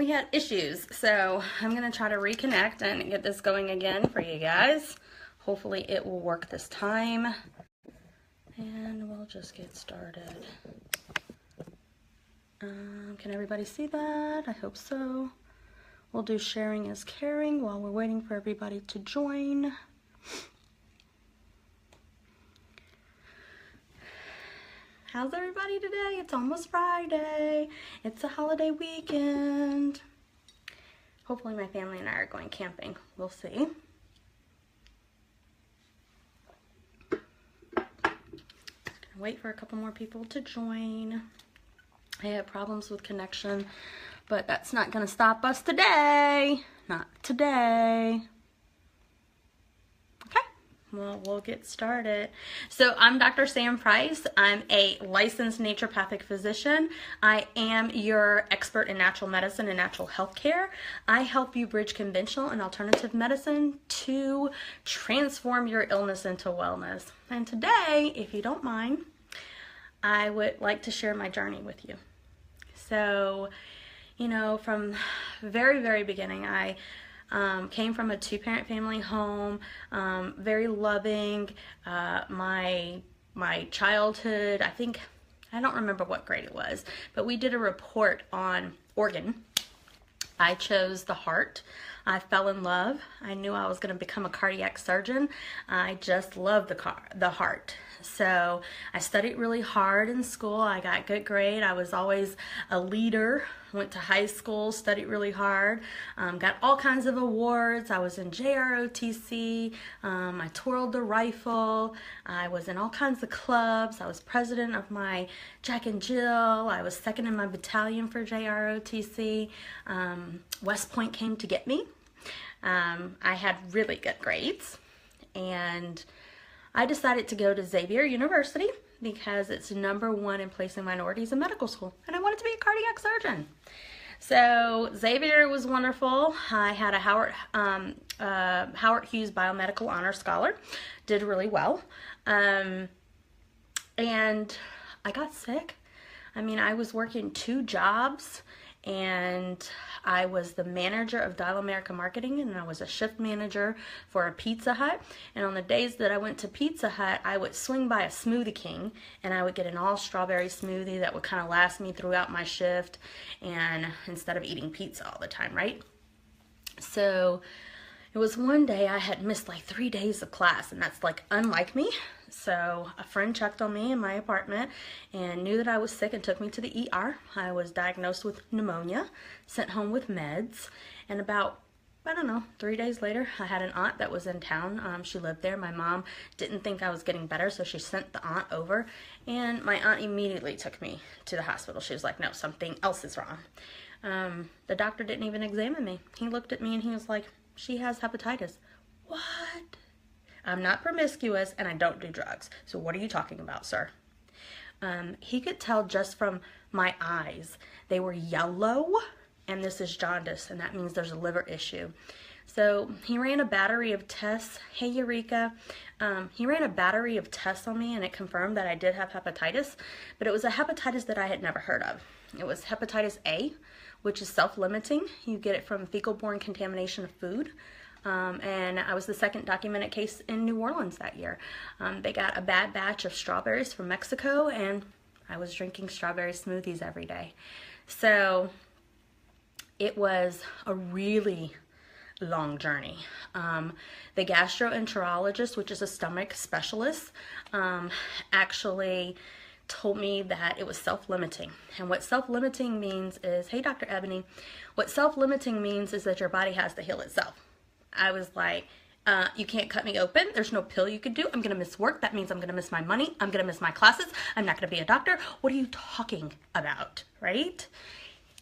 we had issues. So I'm going to try to reconnect and get this going again for you guys. Hopefully it will work this time. And we'll just get started. Can everybody see that? I hope so. We'll do sharing is caring while we're waiting for everybody to join. How's everybody today? It's almost Friday. It's a holiday weekend. Hopefully my family and I are going camping. We'll see. Wait for a couple more people to join. I had problems with connection, but that's not going to stop us today. Not today. Okay, well, we'll get started. So I'm Dr. Samm Price. I'm a licensed naturopathic physician. I am your expert in natural medicine and natural health care. I help you bridge conventional and alternative medicine to transform your illness into wellness. And today, if you don't mind, I would like to share my journey with you. So, you know, from very, very beginning, I came from a two-parent family home, very loving. My childhood, I don't remember what grade it was, but we did a report on organ. I chose the heart. I fell in love. I knew I was going to become a cardiac surgeon. I just loved the heart. So I studied really hard in school. I got good grade. I was always a leader. Went to high school, studied really hard, got all kinds of awards. I was in JROTC. I twirled the rifle. I was in all kinds of clubs. I was president of my Jack and Jill. I was second in my battalion for JROTC. West Point came to get me. I had really good grades, and I decided to go to Xavier University because it's #1 in placing minorities in medical school, and I wanted to be a cardiac surgeon. So Xavier was wonderful. I had a Howard Hughes Biomedical Honor Scholar, did really well, and I got sick. I mean, I was working 2 jobs, and I was the manager of Dial America Marketing, and I was a shift manager for a Pizza Hut. And on the days that I went to Pizza Hut, I would swing by a Smoothie King, and I would get an all-strawberry smoothie that would kind of last me throughout my shift, and instead of eating pizza all the time, right? So it was one day I had missed like 3 days of class, and that's like unlike me. So a friend checked on me in my apartment and knew that I was sick and took me to the ER. I was diagnosed with pneumonia, sent home with meds, and about, I don't know, 3 days later, I had an aunt that was in town. She lived there. My mom didn't think I was getting better, so she sent the aunt over, and my aunt immediately took me to the hospital. She was like, no, something else is wrong. The doctor didn't even examine me. He looked at me and he was like, she has hepatitis. What? I'm not promiscuous and I don't do drugs. So what are you talking about, sir? He could tell just from my eyes. They were yellow, and this is jaundice, and that means there's a liver issue. So he ran a battery of tests. Hey, Eureka. He ran a battery of tests on me, and it confirmed that I did have hepatitis, but it was a hepatitis that I had never heard of. It was hepatitis A, which is self-limiting. You get it from fecal-borne contamination of food. And I was the second documented case in New Orleans that year. They got a bad batch of strawberries from Mexico, and I was drinking strawberry smoothies every day. So it was a really long journey. The gastroenterologist, which is a stomach specialist, actually told me that it was self-limiting. And what self-limiting means is, hey, Dr. Ebony, what self-limiting means is that your body has to heal itself. I was like, you can't cut me open. There's no pill you could do. I'm going to miss work. That means I'm going to miss my money. I'm going to miss my classes. I'm not going to be a doctor. What are you talking about, right?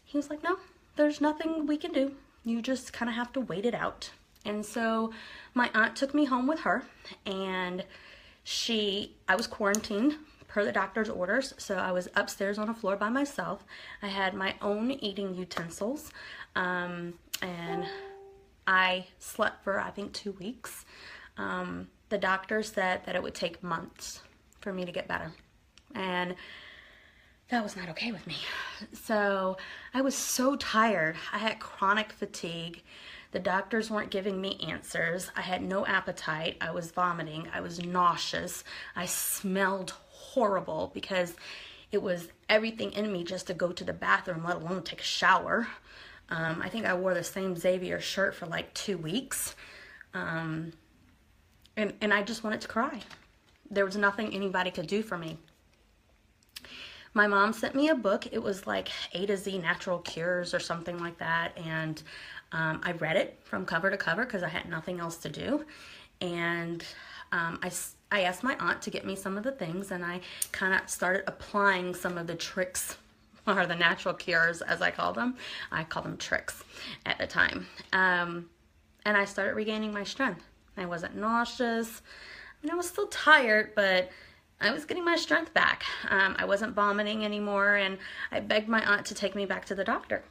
He was like, no, there's nothing we can do. You just kind of have to wait it out. And so my aunt took me home with her, and I was quarantined per the doctor's orders. So I was upstairs on a floor by myself. I had my own eating utensils, and I slept for, I think, 2 weeks. The doctor said that it would take months for me to get better. And that was not okay with me. So I was so tired. I had chronic fatigue. The doctors weren't giving me answers. I had no appetite. I was vomiting. I was nauseous. I smelled horrible because it was everything in me just to go to the bathroom, let alone take a shower. I think I wore the same Xavier shirt for like 2 weeks. And I just wanted to cry. There was nothing anybody could do for me. My mom sent me a book. It was like A to Z Natural Cures or something like that. And I read it from cover to cover because I had nothing else to do. And I asked my aunt to get me some of the things, and I kind of started applying some of the tricks, or the natural cures as I call them. I call them tricks at the time. And I started regaining my strength. I wasn't nauseous. I mean, I was still tired, but I was getting my strength back. I wasn't vomiting anymore, and I begged my aunt to take me back to the doctor.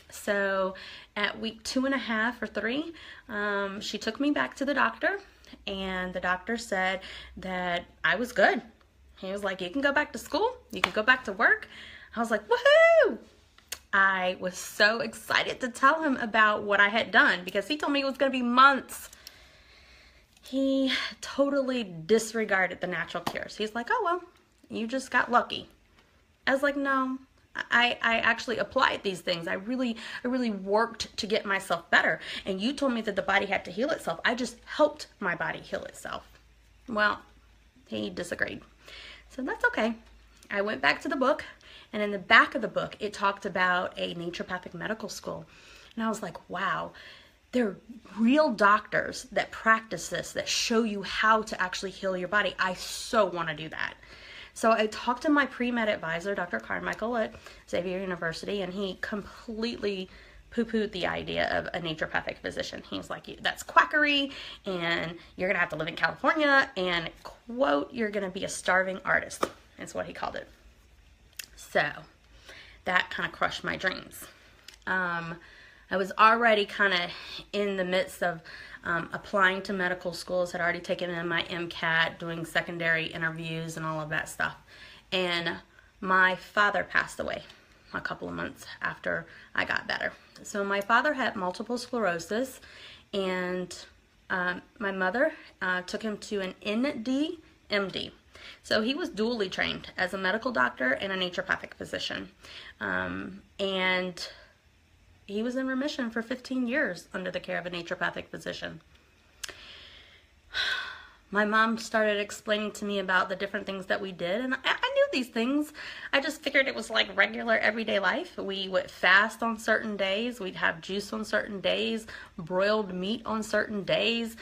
So at week 2.5 or 3, she took me back to the doctor, and the doctor said that I was good. He was like, you can go back to school, you can go back to work. I was like, woohoo! I was so excited to tell him about what I had done because he told me it was going to be months. He totally disregarded the natural cures. He's like, oh, well, you just got lucky. I was like, no, I actually applied these things. I really worked to get myself better. And you told me that the body had to heal itself. I just helped my body heal itself. Well, he disagreed. So that's okay. I went back to the book, and in the back of the book, it talked about a naturopathic medical school. And I was like, wow, there are real doctors that practice this, that show you how to actually heal your body. I so want to do that. So I talked to my pre-med advisor, Dr. Carmichael at Xavier University, and he completely poo-pooed the idea of a naturopathic physician. He was like, that's quackery, and you're going to have to live in California, and, quote, you're going to be a starving artist. That's what he called it. So that kind of crushed my dreams. I was already kind of in the midst of applying to medical schools, had already taken in my MCAT, doing secondary interviews and all of that stuff. And my father passed away a couple of months after I got better. So my father had multiple sclerosis, and my mother took him to an ND, MD. So he was dually trained as a medical doctor and a naturopathic physician. And he was in remission for 15 years under the care of a naturopathic physician. My mom started explaining to me about the different things that we did, and I knew these things. I just figured it was like regular everyday life. We would fast on certain days. We'd have juice on certain days, broiled meat on certain days.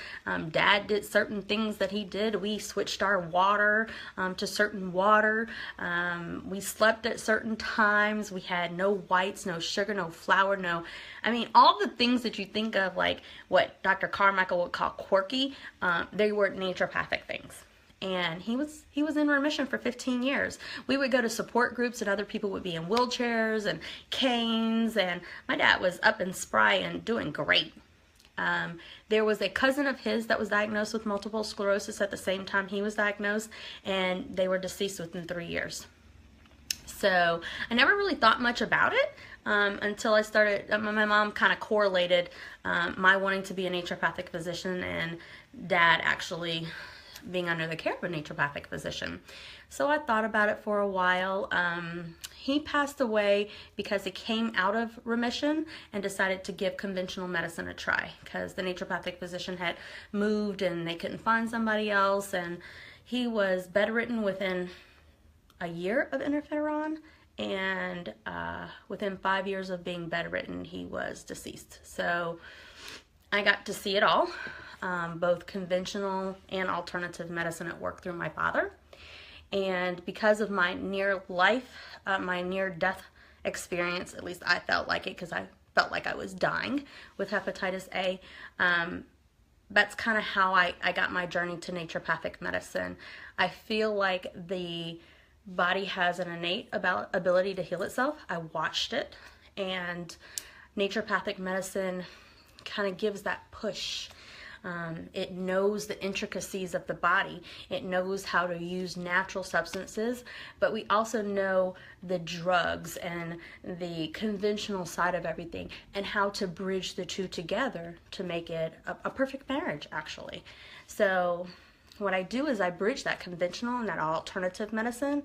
Dad did certain things that he did. We switched our water to certain water. We slept at certain times. We had no whites, no sugar, no flour, all the things that you think of, like what Dr. Carmichael would call quirky, they were naturopathic things. And he was in remission for 15 years. We would go to support groups, and other people would be in wheelchairs and canes, and my dad was up and spry and doing great. There was a cousin of his that was diagnosed with multiple sclerosis at the same time he was diagnosed, and they were deceased within 3 years. So I never really thought much about it until I started, my mom kind of correlated my wanting to be a naturopathic physician and Dad actually being under the care of a naturopathic physician. So I thought about it for a while. He passed away because he came out of remission and decided to give conventional medicine a try because the naturopathic physician had moved and they couldn't find somebody else, and he was bedridden within a year of interferon, and within 5 years of being bedridden, he was deceased. So I got to see it all, both conventional and alternative medicine at work through my father. And because of my near-death experience, at least I felt like it because I felt like I was dying with hepatitis A, that's kind of how I got my journey to naturopathic medicine. I feel like the body has an innate ability to heal itself. I watched it, and naturopathic medicine kind of gives that push. It knows the intricacies of the body. It knows how to use natural substances, but we also know the drugs and the conventional side of everything and how to bridge the two together to make it a perfect marriage, actually. So what I do is I bridge that conventional and that alternative medicine,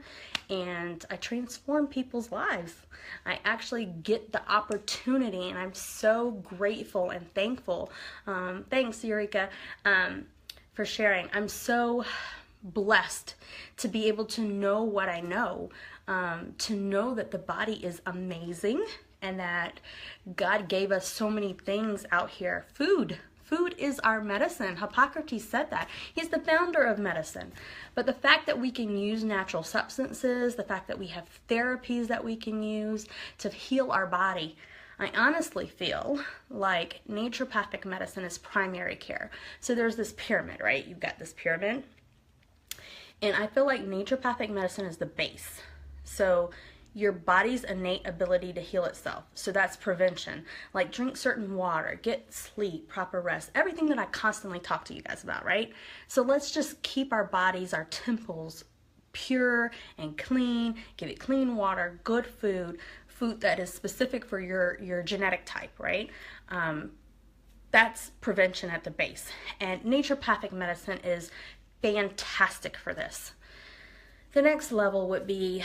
and I transform people's lives. I actually get the opportunity, and I'm so grateful and thankful. Thanks, Eureka, for sharing. I'm so blessed to be able to know what I know, to know that the body is amazing and that God gave us so many things out here. Food is our medicine. Hippocrates said that. He's the founder of medicine. But the fact that we can use natural substances, the fact that we have therapies that we can use to heal our body, I honestly feel like naturopathic medicine is primary care. So there's this pyramid, right? You've got this pyramid. And I feel like naturopathic medicine is the base. So your body's innate ability to heal itself. So that's prevention. Like drink certain water, get sleep, proper rest, everything that I constantly talk to you guys about, right? So let's just keep our bodies, our temples pure and clean, give it clean water, good food that is specific for your genetic type, right? That's prevention at the base. And naturopathic medicine is fantastic for this. The next level would be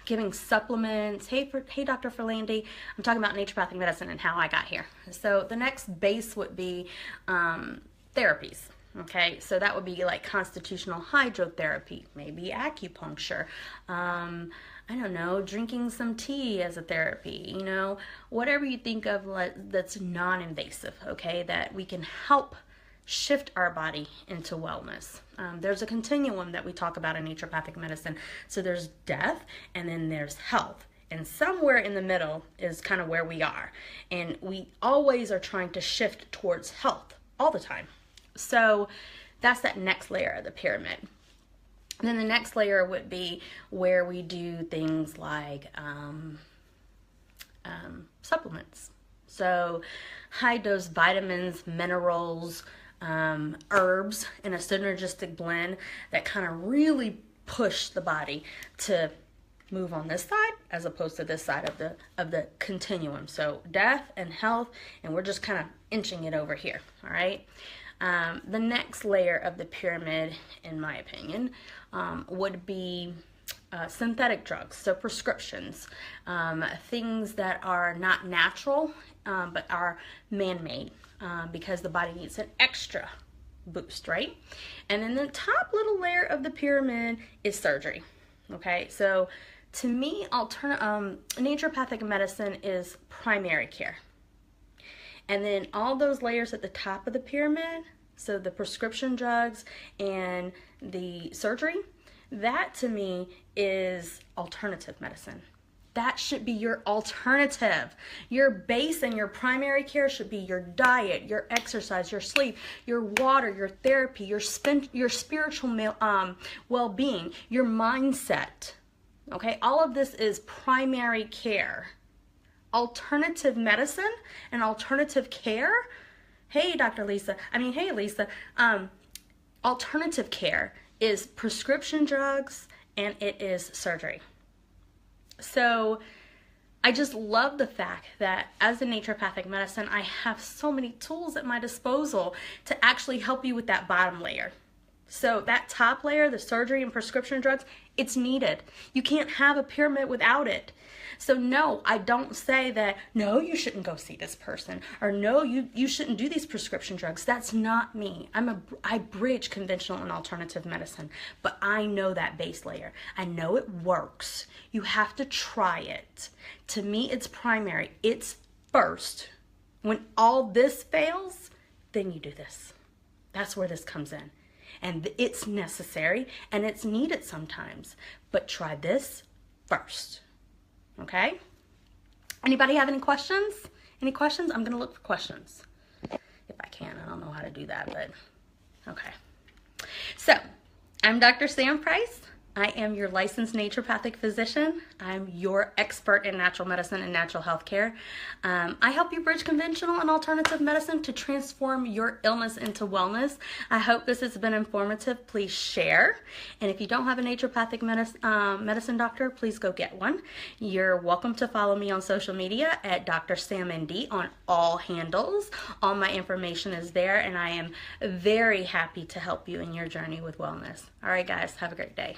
giving supplements. Hey, Dr. Ferlandi, I'm talking about naturopathic medicine and how I got here. So the next base would be therapies. Okay, so that would be like constitutional hydrotherapy, maybe acupuncture. I don't know, drinking some tea as a therapy, you know, whatever you think of that's non-invasive, okay, that we can help shift our body into wellness. There's a continuum that we talk about in naturopathic medicine. So there's death and then there's health. And somewhere in the middle is kind of where we are. And we always are trying to shift towards health all the time. So that's that next layer of the pyramid. And then the next layer would be where we do things like supplements. So high dose vitamins, minerals, herbs in a synergistic blend that kind of really push the body to move on this side as opposed to this side of the continuum. So death and health, and we're just kind of inching it over here. All right. The next layer of the pyramid, in my opinion, would be synthetic drugs, so prescriptions, things that are not natural but are man-made because the body needs an extra boost, right? And then the top little layer of the pyramid is surgery. Okay, so to me, naturopathic medicine is primary care. And then all those layers at the top of the pyramid, so the prescription drugs and the surgery, that to me is alternative medicine. That should be your alternative. Your base and your primary care should be your diet, your exercise, your sleep, your water, your therapy, your spiritual well-being, your mindset. Okay, all of this is primary care. Alternative medicine and alternative care. Hey, Lisa. Alternative care is prescription drugs and it is surgery. So I just love the fact that as a naturopathic medicine, I have so many tools at my disposal to actually help you with that bottom layer. So that top layer, the surgery and prescription drugs, it's needed. You can't have a pyramid without it. So no, I don't say that, no, you shouldn't go see this person, or no, you shouldn't do these prescription drugs. That's not me. I bridge conventional and alternative medicine, but I know that base layer. I know it works. You have to try it. To me, it's primary. It's first. When all this fails, then you do this. That's where this comes in. And it's necessary and it's needed sometimes, but try this first. Okay? Anybody have any questions? Any questions? I'm going to look for questions. If I can. I don't know how to do that, but okay. So, I'm Dr. Samm Price. I am your licensed naturopathic physician. I'm your expert in natural medicine and natural health care. I help you bridge conventional and alternative medicine to transform your illness into wellness. I hope this has been informative. Please share. And if you don't have a naturopathic medicine doctor, please go get one. You're welcome to follow me on social media at Dr. Samm ND on all handles. All my information is there, and I am very happy to help you in your journey with wellness. All right, guys, have a great day.